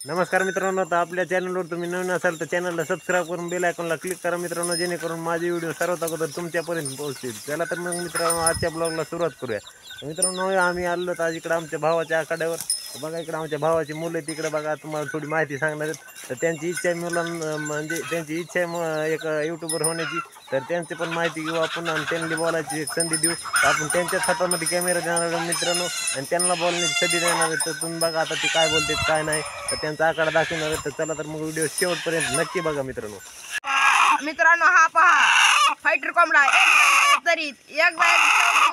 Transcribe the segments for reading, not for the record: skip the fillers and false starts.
नमस्कार मित्रांनो, तर आपल्या चॅनलवर तुम्ही नवीन असाल तर चॅनलला सबस्क्राईब करून बेल आयकॉनला क्लिक करा मित्रांनो, जेणेकरून माझे व्हिडिओ सर्वात अगोदर तुमच्यापर्यंत पोहोचतील. चला तर मग मित्रांनो, आजच्या ब्लॉगला सुरुवात करूया. मित्रांनो, आम्ही आलो तर आज इकडे आमच्या भावाच्या आखाड्यावर. बघा इकडे आमच्या भावाची मुलं तिकडे बघा, तुम्हाला थोडी माहिती सांगणार आहेत. तर त्यांची इच्छा आहे मुलांना, म्हणजे त्यांची इच्छा आहे एक यूट्यूबर होण्याची. तर त्यांची पण माहिती घेऊ आपण आणि त्यांनी बोलायची एक संधी देऊ. आपण त्यांच्याच हातामध्ये कॅमेरा देणार मित्रांनो आणि त्यांना बोलण्याची संधी देणार आहे. तर तुम्ही बघा आता ते काय बोलतात काय नाही, तर त्यांचा आकडा दाखवणार आहे. तर चला तर मग व्हिडिओ शेवटपर्यंत नक्की बघा मित्रांनो. हा पहा फायटर कोंबडा तरी एक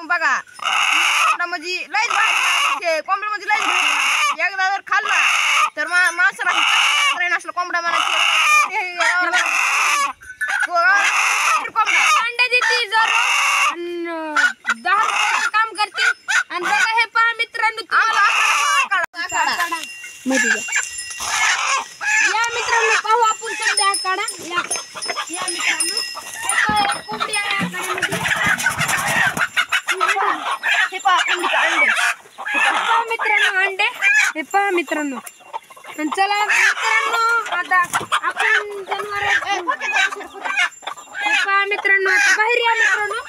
बघा म्हणजे लयच भारी कोंबडा म्हणजे लयच भारी. एकदा जर खाल्ला तर माणसाला असला कोंबडा अंडे देते जर 10 रुपयाचं काम करते. आणि बघा हे पहा मित्रांनो, या मित्रांनो पाहू आपण सध्या आकडा. या मित्रांनो कोंबडी आहे आकड्यामध्ये. हे पहा कोंबडीचे अंडे. पहा मित्रांनो अंडे, हे पहा मित्रांनो. आणि चला मित्रांनो आता आपण जनावर हे पहा मित्रांनो, आता बाहेर या मित्रांनो.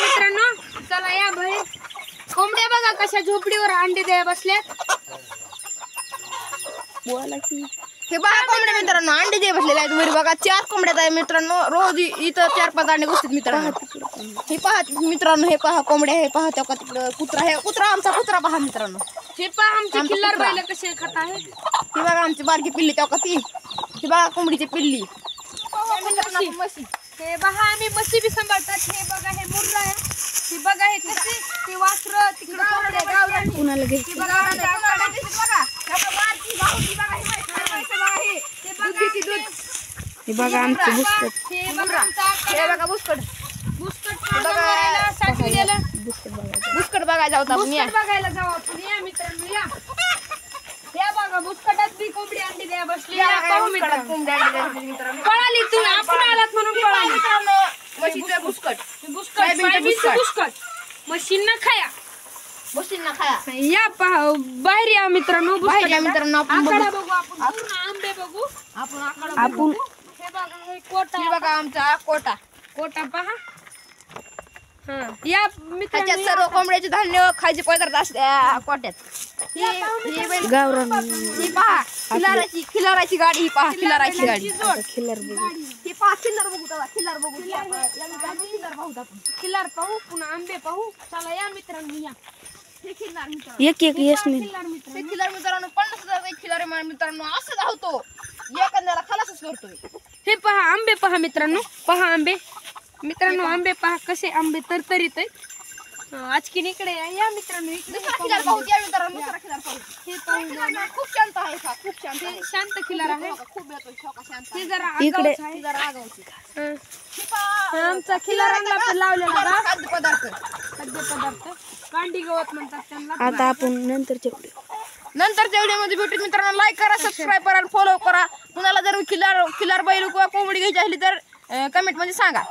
मित्रांनो चला या बाहेर. कोंबड्या बघा कशा झोपडीवर अंडे द्या बसल्यात. हे बघा कोंबड्या मित्रांनो अंडे दे बसलेले आहेत वर. बघा 4 कोंबड्यात आहे मित्रांनो. रोज इथं 4-5 अंडे बसतात मित्रांनो. हे पहा मित्रांनो, हे पहा कोंबड्या, हे पहा त्या तिकडं कुत्रा, हे कुत्रा आमचा कुत्रा पहा मित्रांनो. हे पहा आमचे किल्लार बैल कसे खात आहे. ही बघा आमची बारकी पिल्ली त्या ती. ही बघा कोंबडीची पिल्ली. हे बघा आम्ही म्हशी बी सांभाळतात. हे बघा हे मुर्रा आहे. हे बघा हे कसे ते वासर तिकडे कुणाला घे. हे बघा आमचं बुस्कट. हे बघा हे बघा बुस्कट. बुस्कट बघायला जाऊ आपण. बुस्कट बघायला जाऊ आपण. या मित्रांनो या. या बघा बुस्कटात बी कोंबडी अंडी द्या बसली. पळाली तू, आपण आलात म्हणून पळाली. म्हशीचं बुस्कट. बुस्कट मशीन खाया. म्हशींना खाया. या पहा बाहेर या मित्रांनो. बाहेर या मित्रांनो. आपण आकडा बघू आपण. पूर्ण आंबे बघू आपण. आकडा बघू. हे बघा हे कोटा. हे बघा आमचा कोटा. कोटा पहा. या मित्रांनो त्याच्यात सर्व कोंबड्याचे धान्य खायचे पदार्थ असत्या कोट्यात. ही पहा खिलाराची गाडी. ही पहा खिलाराची गाडी. ही पहा खिल्लार बघू. खिल्लार बघू. खिल्लार पाहू आपण. खिल्लार पाहू, पुन्हा आंबे पाहू. चला या मित्रांनो या. हे खिल्लार मित्रांनो. एक खिल्लार मित्रांनो 50,000 एक खिल्लार मित्रांनो. असं धावतो एखाद्याला खलासच करतोय. हे पहा आंबे पहा मित्रांनो. पहा आंबे मित्रांनो. आंबे पहा कसे आंबे तरतरीत आहेत. आजकीन इकडे या मित्रांनो. दुसरा खिल्लार पाहू द्या मित्रांनो. दुसरा खिल्लार पाहू. हे पाहू. खूप शांत आहे. खूप शांत आहे. शांत खिल्लार आहे. खूप येतो शांत. हे जरा आगाऊच आहे. जरा आगाऊची. आमचा खिल्लारांना पण लावलेला का खाद्यपदार्थ. खाद्यपदार्थ कांडी गवत म्हणतात त्यांना. आता आपण नंतरच्या व्हिडिओमध्ये भेटू मित्रांनो. लाईक करा, सबस्क्राईब करा, फॉलो करा. कुणाला जर खिल्लार बैल किंवा कोंबडी घ्यायची असली तर कमेंट मध्ये सांगा.